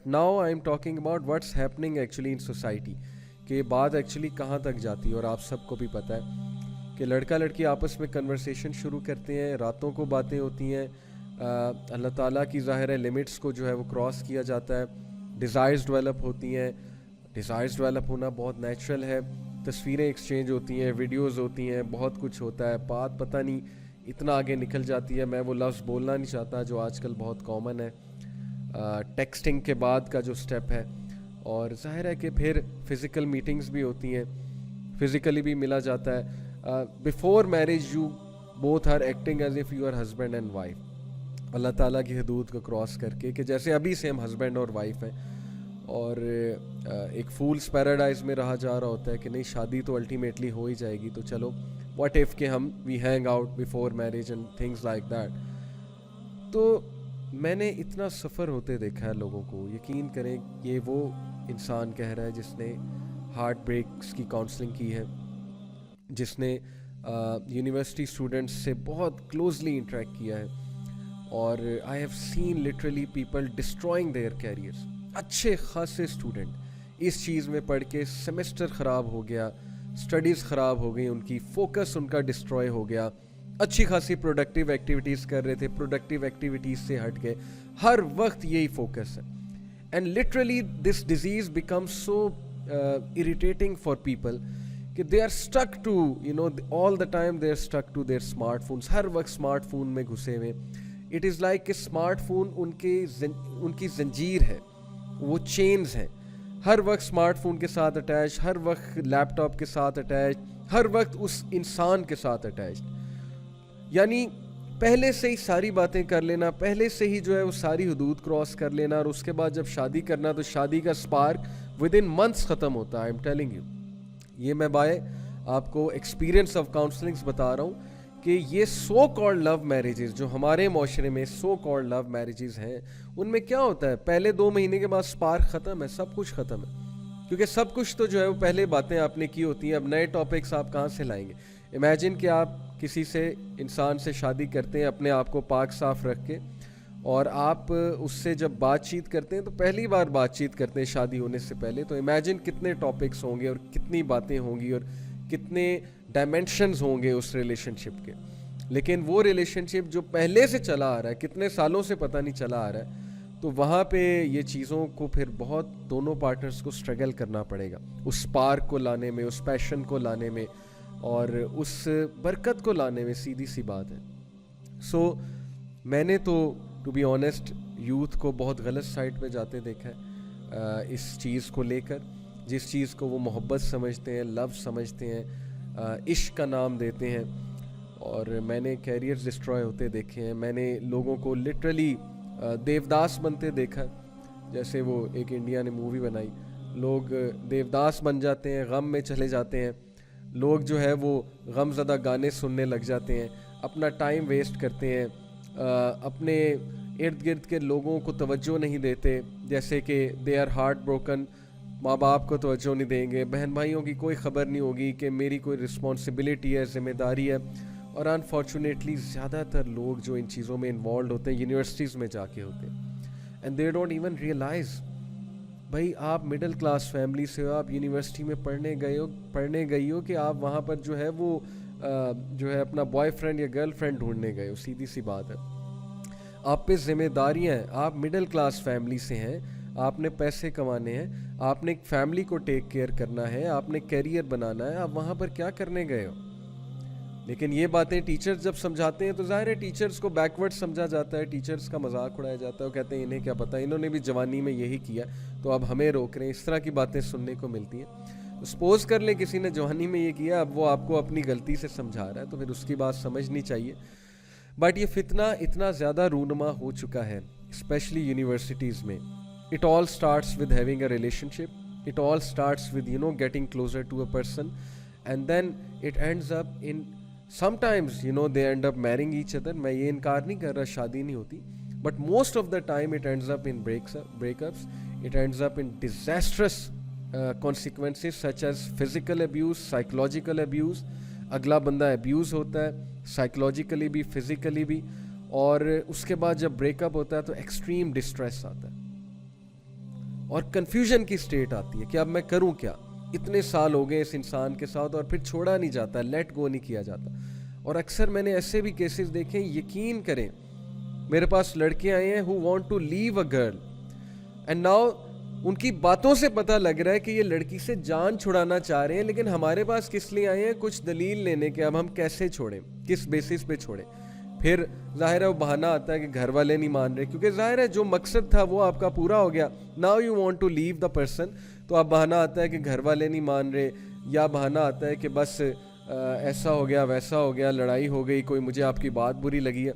Now I am talking about what's happening actually in society, कि बात actually कहाँ तक जाती है। और आप सबको भी पता है कि लड़का लड़की आपस में कन्वर्सेशन शुरू करते हैं, रातों को बातें होती हैं, अल्लाह ताला की ज़ाहिर है लिमिट्स को जो है वो क्रॉस किया जाता है, डिज़ायर्स डेवलप होती हैं। डिज़ायर्स डेवलप होना बहुत नेचुरल है, तस्वीरें एक्सचेंज होती हैं, वीडियोस होती हैं, बहुत कुछ होता है। बात पता नहीं इतना आगे निकल जाती है, मैं वो लफ्ज़ बोलना नहीं चाहता जो आजकल बहुत कॉमन है, टेक्सटिंग के बाद का जो स्टेप है। और ज़ाहिर है कि फिर फ़िज़िकल मीटिंग्स भी होती हैं, फ़िज़िकली भी मिला जाता है। Before marriage you both are acting as if you are husband and wife, अल्लाह ताला की हदूद को क्रॉस करके, कि जैसे अभी से हम हस्बैंड और वाइफ हैं। और एक फूल्स पैराडाइज में रहा जा रहा होता है कि नहीं शादी तो अल्टीमेटली हो ही जाएगी, तो चलो व्हाट इफ़ कि हम we hang out before marriage and things like that. तो मैंने इतना सफ़र होते देखा है लोगों को, यकीन करें ये वो इंसान कह रहा है जिसने हार्ट ब्रेक्स की काउंसलिंग की है, जिसने यूनिवर्सिटी स्टूडेंट्स से बहुत क्लोजली इंटरेक्ट किया है। और I have seen literally people destroying there carriers. अच्छे खासे स्टूडेंट इस चीज़ में पढ़ के सेमेस्टर ख़राब हो गया, स्टडीज़ ख़राब हो गई उनकी, फोकस उनका डिस्ट्रॉय हो गया। अच्छी खासी प्रोडक्टिव एक्टिविटीज़ कर रहे थे, प्रोडक्टिव एक्टिविटीज़ से हट के हर वक्त यही फोकस है। And literally this disease becomes so irritating for people कि they are stuck to all the time they are stuck to their smartphones, हर वक्त स्मार्टफोन में घुसे हुए। इट इज़ लाइक कि स्मार्टफोन उनकी जंजीर है, वो चेन्स हैं, हर वक्त स्मार्टफोन के साथ अटैच, हर वक्त लैपटॉप के साथ अटैच, हर वक्त उस इंसान के साथ अटैच। यानी पहले से ही सारी बातें कर लेना, पहले से ही जो है वो सारी हदूद क्रॉस कर लेना, और उसके बाद जब शादी करना तो शादी का स्पार्क विद इन मंथ्स ख़त्म होता है। आई एम टेलिंग यू, ये मैं बाय आपको एक्सपीरियंस ऑफ काउंसलिंग्स बता रहा हूँ कि ये सो कॉल्ड लव मैरिजेस जो हमारे माशरे में सो कॉल्ड लव मैरिजेस हैं, उनमें क्या होता है, पहले 2 महीने के बाद स्पार्क ख़त्म है, सब कुछ ख़त्म है। क्योंकि सब कुछ तो जो है वो पहले बातें आपने की होती हैं, अब नए टॉपिक्स आप कहाँ से लाएंगे। इमेजिन कि आप किसी से इंसान से शादी करते हैं अपने आप को पाक साफ रख के, और आप उससे जब बातचीत करते हैं तो पहली बार बातचीत करते हैं शादी होने से पहले, तो इमेजिन कितने टॉपिक्स होंगे और कितनी बातें होंगी और कितने डायमेंशंस होंगे उस रिलेशनशिप के। लेकिन वो रिलेशनशिप जो पहले से चला आ रहा है, कितने सालों से पता नहीं चला आ रहा है, तो वहाँ पे ये चीज़ों को फिर बहुत दोनों पार्टनर्स को स्ट्रगल करना पड़ेगा उस स्पार्क को लाने में, उस पैशन को लाने में, और उस बरकत को लाने में। सीधी सी बात है। सो मैंने तो टू बी ऑनेस्ट यूथ को बहुत गलत साइड पे जाते देखा है इस चीज़ को लेकर, जिस चीज़ को वो मोहब्बत समझते हैं, लव समझते हैं, इश्क का नाम देते हैं। और मैंने कैरियर्स डिस्ट्रॉय होते देखे हैं, मैंने लोगों को लिटरली देवदास बनते देखा। जैसे वो एक इंडिया ने मूवी बनाई, लोग देवदास बन जाते हैं, गम में चले जाते हैं, लोग जो है वो गमज़दा गाने सुनने लग जाते हैं, अपना टाइम वेस्ट करते हैं, अपने इर्द गिर्द के लोगों को तवज्जो नहीं देते, जैसे कि दे आर हार्ट ब्रोकन, माँ बाप को तवज्जो नहीं देंगे, बहन भाइयों की कोई ख़बर नहीं होगी कि मेरी कोई रिस्पॉन्सिबिलिटी है, ज़िम्मेदारी है। और अनफॉर्चुनेटली ज़्यादातर लोग जो इन चीज़ों में इन्वॉल्व होते हैं यूनिवर्सिटीज़ में जाके होते हैं, and they don't even realise. भाई आप मिडिल क्लास फैमिली से हो, आप यूनिवर्सिटी में पढ़ने गई हो कि आप वहाँ पर जो है वो जो है अपना बॉयफ्रेंड या गर्लफ्रेंड ढूंढने गए हो। सीधी सी बात है, आप पे जिम्मेदारियाँ हैं, आप मिडिल क्लास फैमिली से हैं, आपने पैसे कमाने हैं, आपने एक फैमिली को टेक केयर करना है, आपने कैरियर बनाना है, आप वहाँ पर क्या करने गए हो। लेकिन ये बातें टीचर्स जब समझाते हैं तो ज़ाहिर है टीचर्स को बैकवर्ड समझा जाता है, टीचर्स का मजाक उड़ाया जाता है, वो कहते हैं इन्हें क्या पता, इन्होंने भी जवानी में यही किया तो अब हमें रोक रहे हैं। इस तरह की बातें सुनने को मिलती हैं। तो सपोज कर ले किसी ने जवानी में ये किया, अब वो आपको अपनी गलती से समझा रहा है, तो फिर उसकी बात समझनी चाहिए। बट ये फितना इतना ज़्यादा रूनुमा हो चुका है, स्पेशली यूनिवर्सिटीज़ में। It all starts with having a relationship, it all starts with getting closer to a person, and then it ends up in sometimes they end up marrying each other. मैं ये इनकार नहीं कर रहा शादी नहीं होती, but most of the time it ends up in breakups, it ends up in disastrous consequences such as physical abuse, psychological abuse. अगला बंदा abuse होता है psychologically भी, physically भी, और उसके बाद जब breakup होता है तो extreme distress आता है। اور کنفیوژن کی اسٹیٹ آتی ہے کہ اب میں کروں کیا. اتنے سال ہو گئے اس انسان کے ساتھ اور پھر چھوڑا نہیں جاتا, لیٹ گو نہیں کیا جاتا. اور اکثر میں نے ایسے بھی کیسز دیکھے, یقین کریں میرے پاس لڑکے آئے ہیں who want to leave a girl and now ان کی باتوں سے پتہ لگ رہا ہے کہ یہ لڑکی سے جان چھڑانا چاہ رہے ہیں, لیکن ہمارے پاس کس لیے آئے ہیں؟ کچھ دلیل لینے کے. اب ہم کیسے چھوڑیں, کس بیسس پہ چھوڑیں؟ پھر ظاہر ہے وہ بہانہ آتا ہے کہ گھر والے نہیں مان رہے, کیونکہ ظاہر ہے جو مقصد تھا وہ آپ کا پورا ہو گیا. Now you want to leave the person, تو اب بہانہ آتا ہے کہ گھر والے نہیں مان رہے, یا بہانہ آتا ہے کہ بس ایسا ہو گیا ویسا ہو گیا, لڑائی ہو گئی, کوئی مجھے آپ کی بات بری لگی ہے.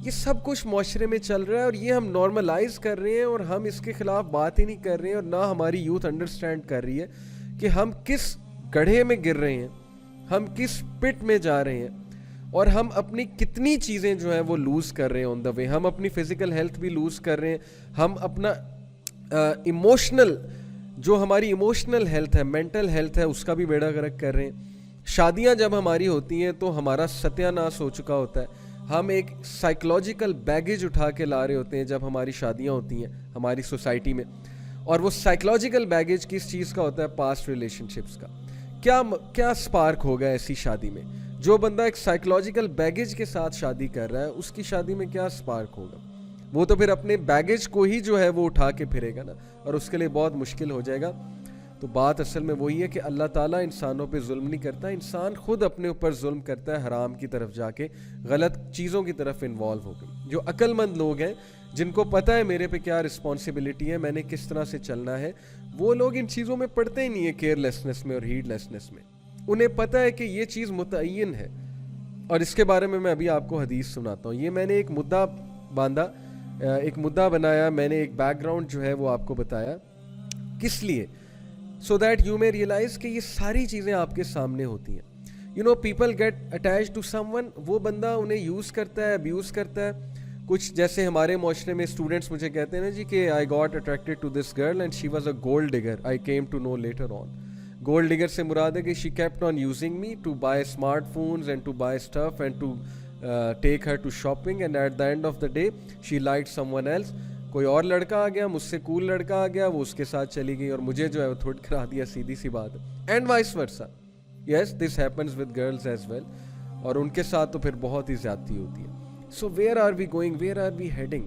یہ سب کچھ معاشرے میں چل رہا ہے اور یہ ہم نارملائز کر رہے ہیں اور ہم اس کے خلاف بات ہی نہیں کر رہے ہیں, اور نہ ہماری یوتھ انڈرسٹینڈ کر رہی ہے کہ ہم کس گڑھے میں گر رہے ہیں, ہم کس پٹ میں جا رہے ہیں, اور ہم اپنی کتنی چیزیں جو ہیں وہ لوز کر رہے ہیں آن دا وے. ہم اپنی فزیکل ہیلتھ بھی لوز کر رہے ہیں, ہم اپنا ایموشنل جو ہماری ایموشنل ہیلتھ ہے, مینٹل ہیلتھ ہے, اس کا بھی بیڑا غرق کر رہے ہیں. شادیاں جب ہماری ہوتی ہیں تو ہمارا ستیہ ناش ہو چکا ہوتا ہے. ہم ایک سائیکلوجیکل بیگیج اٹھا کے لا رہے ہوتے ہیں جب ہماری شادیاں ہوتی ہیں ہماری سوسائٹی میں, اور وہ سائیکلوجیکل بیگیج کس چیز کا ہوتا ہے؟ پاسٹ ریلیشن شپس کا. کیا سپارک ہوگا ایسی شادی میں؟ جو بندہ ایک سائیکلوجیکل بیگیج کے ساتھ شادی کر رہا ہے اس کی شادی میں کیا سپارک ہوگا؟ وہ تو پھر اپنے بیگیج کو ہی جو ہے وہ اٹھا کے پھرے گا نا, اور اس کے لیے بہت مشکل ہو جائے گا. تو بات اصل میں وہی ہے کہ اللہ تعالیٰ انسانوں پہ ظلم نہیں کرتا, انسان خود اپنے اوپر ظلم کرتا ہے, حرام کی طرف جا کے غلط چیزوں کی طرف انوالو ہو گئے. جو عقل مند لوگ ہیں جن کو پتہ ہے میرے پہ کیا رسپانسبلٹی ہے, میں نے کس طرح سے چلنا ہے, وہ لوگ ان چیزوں میں پڑتے ہی نہیں ہیں, کیئر لیسنس میں اور ہیڈ لیسنس میں. انہیں پتہ ہے کہ یہ چیز متعین ہے, اور اس کے بارے میں ابھی آپ کو حدیث سناتا ہوں. یہ میں نے ایک مدعا باندھا, ایک مدعا بنایا, میں نے ایک بیک گراؤنڈ جو ہے وہ آپ کو بتایا, کس لیے؟ so that you may realize کہ یہ ساری چیزیں آپ کے سامنے ہوتی ہیں. you know people get attached to someone, وہ بندہ انہیں یوز کرتا ہے, ابیوز کرتا ہے. کچھ جیسے ہمارے معاشرے میں اسٹوڈنٹس مجھے کہتے ہیں نا جی کہ I got attracted to this girl and she was a gold digger, I came to know later on. gold digger سے مراد ہے کہ she kept on using me to buy smartphones and to buy stuff and to take her to shopping, and at the end of the day she liked someone else. کوئی اور لڑکا آ گیا, مجھ سے کول لڑکا آ گیا, وہ اس کے ساتھ چلی گئی اور مجھے جو ہے وہ تھوڑ کرا دیا, سیدھی سی بات ہے. And vice versa, yes this happens with girls as well, اور ان کے ساتھ تو پھر بہت ہی زیادتی ہوتی ہے. So where are we going, where are we heading?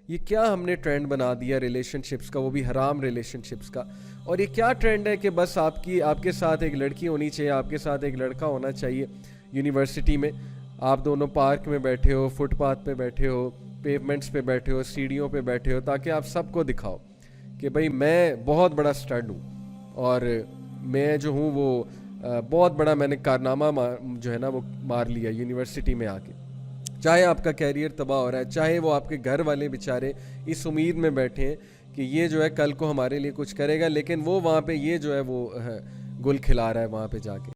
یہ کیا ہم نے ٹرینڈ بنا دیا ریلیشن شپس کا, وہ بھی حرام ریلیشن شپس کا. اور یہ کیا ٹرینڈ ہے کہ بس آپ کے ساتھ ایک لڑکی ہونی چاہیے, آپ کے ساتھ ایک لڑکا ہونا چاہیے. یونیورسٹی میں آپ دونوں پارک میں بیٹھے ہو, فٹ پاتھ پہ بیٹھے ہو, پیومنٹس پہ بیٹھے ہو, سیڑھیوں پہ بیٹھے ہو, تاکہ آپ سب کو دکھاؤ کہ بھئی میں بہت بڑا اسٹڈ ہوں, اور میں جو ہوں وہ بہت بڑا میں نے کارنامہ جو ہے نا وہ مار لیا یونیورسٹی میں آ کے. چاہے آپ کا کیریئر تباہ ہو رہا ہے, چاہے وہ آپ کے گھر والے بیچارے اس امید میں بیٹھے ہیں کہ یہ جو ہے کل کو ہمارے لیے کچھ کرے گا, لیکن وہ وہاں پہ یہ جو ہے وہ گل کھلا رہا ہے وہاں پہ جا کے.